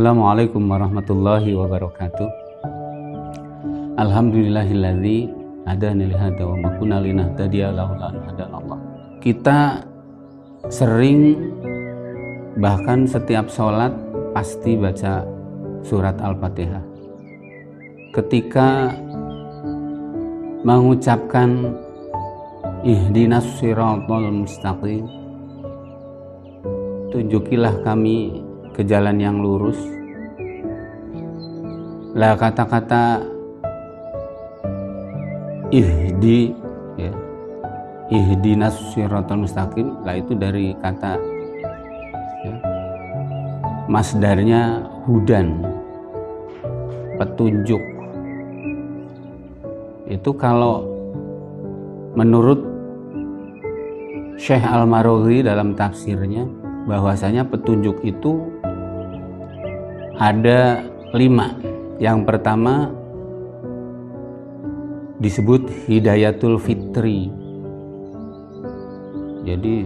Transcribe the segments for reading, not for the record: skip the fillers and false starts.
Assalamualaikum warahmatullahi wabarakatuh. Alhamdulillahilladzi hadana li hadza wa ma kunna linahtadiya laula an hadanallah. Kita sering, bahkan setiap sholat pasti baca surat Al-Fatihah. Ketika mengucapkan ihdinas siratal mustaqim, tunjukilah kami ke jalan yang lurus. Lah kata-kata ihdi, ya, ihdinas siratal mustaqim, lah itu dari kata, ya, masdarnya hudan, petunjuk. Itu kalau menurut Syekh Al-Marughi dalam tafsirnya, bahwasanya petunjuk itu ada 5. Yang pertama disebut hidayatul fitri. Jadi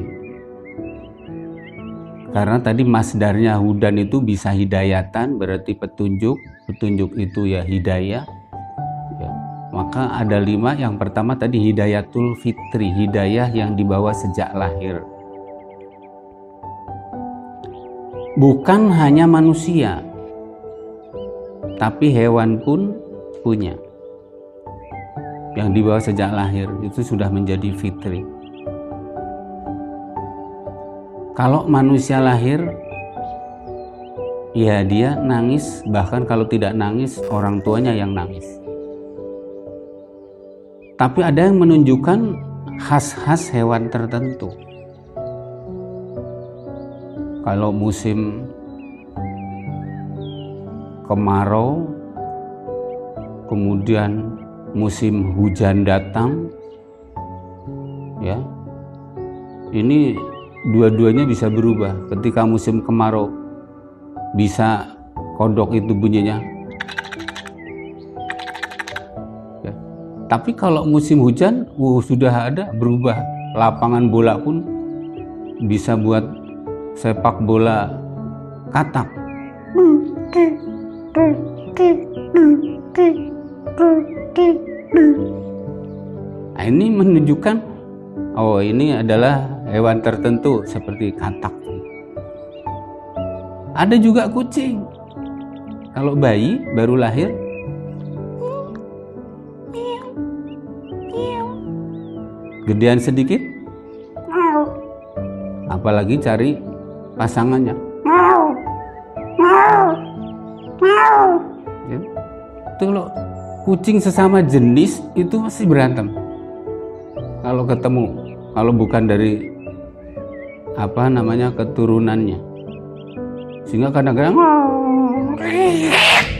karena tadi masdarnya hudan itu bisa hidayatan, berarti petunjuk. Petunjuk itu ya hidayah, ya. Maka ada 5. Yang pertama tadi hidayatul fitri, hidayah yang dibawa sejak lahir. Bukan hanya manusia, tapi hewan pun punya. Yang dibawa sejak lahir itu sudah menjadi fitri. Kalau manusia lahir, ya dia nangis, bahkan kalau tidak nangis, orang tuanya yang nangis. Tapi ada yang menunjukkan khas-khas hewan tertentu. Kalau musim kemarau, kemudian musim hujan datang, ya, ini dua-duanya bisa berubah. Ketika musim kemarau, bisa kodok itu bunyinya, ya. Tapi kalau musim hujan, sudah ada berubah. Lapangan bola pun bisa buat sepak bola katak. Nah, ini menunjukkan, oh ini adalah hewan tertentu seperti katak. Ada juga kucing. Kalau bayi baru lahir, gedean sedikit, apalagi cari pasangannya, ya. Itu loh, kucing sesama jenis itu masih berantem kalau ketemu, kalau bukan dari keturunannya, sehingga kadang-kadang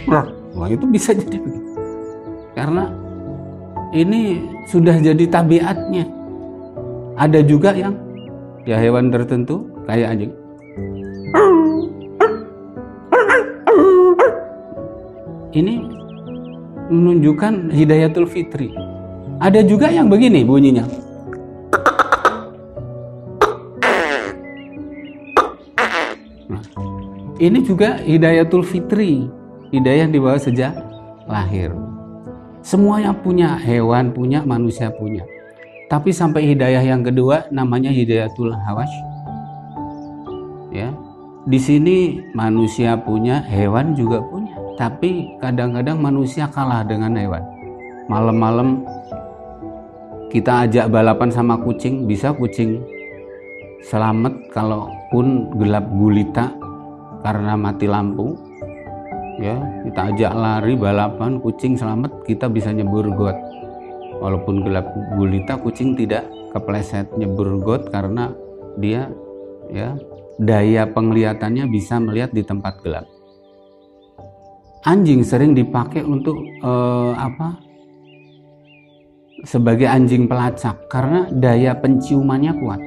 wah, itu bisa jadi begitu. Karena ini sudah jadi tabiatnya. Ada juga yang ya hewan tertentu kayak anjing, ini menunjukkan hidayatul fitri. Ada juga yang begini bunyinya, nah, ini juga hidayatul fitri, hidayah yang dibawa sejak lahir. Semuanya punya, hewan punya, manusia punya. Tapi sampai hidayah yang kedua namanya hidayatul hawash, ya. Di sini manusia punya, hewan juga punya. Tapi kadang-kadang manusia kalah dengan hewan. Malam-malam kita ajak balapan sama kucing, bisa kucing selamat kalaupun gelap gulita karena mati lampu. Ya, kita ajak lari balapan, kucing selamat, kita bisa nyebur got. Walaupun gelap gulita, kucing tidak kepleset nyebur got karena dia, ya, daya penglihatannya bisa melihat di tempat gelap. Anjing sering dipakai untuk sebagai anjing pelacak karena daya penciumannya kuat.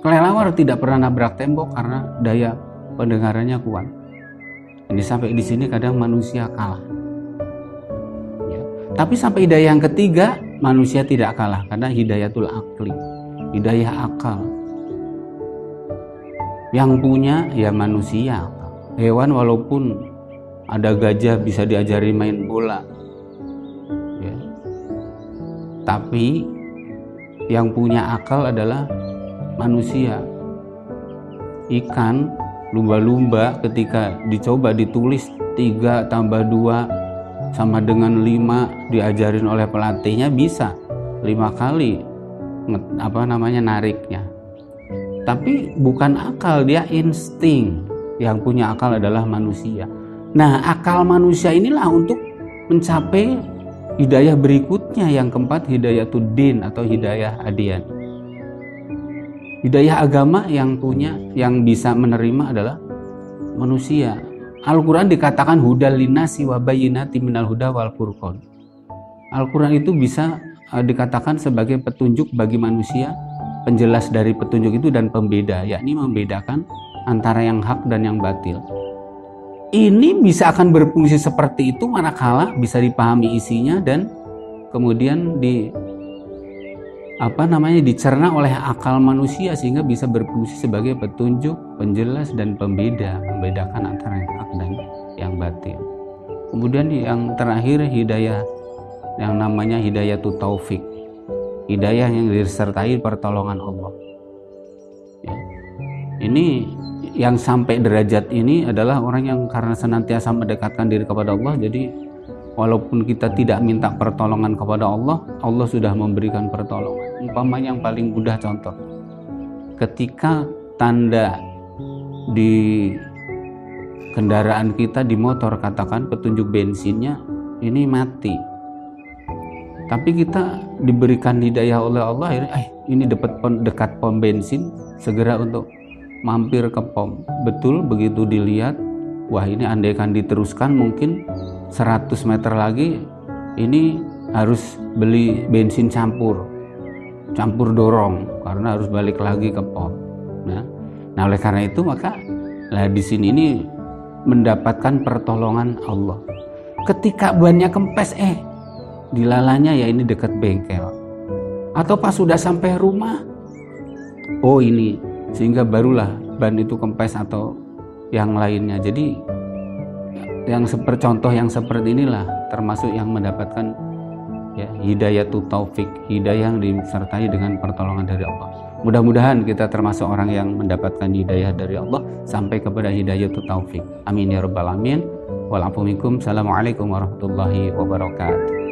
Kelelawar tidak pernah nabrak tembok karena daya pendengarannya kuat. Ini sampai di sini kadang manusia kalah. Ya. Tapi sampai hidayah yang ketiga manusia tidak kalah karena hidayatul akli, hidayah akal. Yang punya ya manusia, hewan walaupun ada gajah bisa diajari main bola, ya. Tapi yang punya akal adalah manusia. Ikan, lumba-lumba ketika dicoba ditulis 3 tambah 2 sama dengan 5 diajarin oleh pelatihnya bisa 5 kali nariknya. Tapi bukan akal, dia insting. Yang punya akal adalah manusia. Nah, akal manusia inilah untuk mencapai hidayah berikutnya, yang keempat, hidayatuddin atau hidayah adiyan. Hidayah agama yang bisa menerima adalah manusia. Al-Quran dikatakan hudal linnasi wa bayyinati minal huda wal furqan. Al-Quran itu bisa dikatakan sebagai petunjuk bagi manusia, penjelas dari petunjuk itu dan pembeda, yakni membedakan antara yang hak dan yang batil. Ini bisa akan berfungsi seperti itu manakala bisa dipahami isinya dan kemudian dicerna oleh akal manusia sehingga bisa berfungsi sebagai petunjuk, penjelas dan pembeda, membedakan antara yang hak dan yang batil. Kemudian yang terakhir, hidayah yang namanya hidayatut taufik, hidayah yang disertai pertolongan Allah. Ya. Ini yang sampai derajat ini adalah orang yang karena senantiasa mendekatkan diri kepada Allah, jadi walaupun kita tidak minta pertolongan kepada Allah, Allah sudah memberikan pertolongan. Umpamanya yang paling mudah contoh, ketika tanda di kendaraan kita, di motor katakan petunjuk bensinnya ini mati, tapi kita diberikan hidayah oleh Allah, ini dekat pom bensin, segera untuk mampir ke pom. Betul, begitu dilihat, wah ini andaikan diteruskan mungkin 100 meter lagi ini harus beli bensin campur dorong karena harus balik lagi ke pom. Nah oleh karena itu maka di sini ini mendapatkan pertolongan Allah. Ketika bannya kempes, dilalanya ya ini dekat bengkel, atau pas sudah sampai rumah, ini sehingga barulah ban itu kempes atau yang lainnya. Jadi contoh yang seperti inilah termasuk yang mendapatkan hidayatut taufik, hidayah yang disertai dengan pertolongan dari Allah. Mudah-mudahan kita termasuk orang yang mendapatkan hidayah dari Allah sampai kepada hidayatut taufik. Amin ya rabbal alamin. Wal afu minkum. Assalamualaikum warahmatullahi wabarakatuh.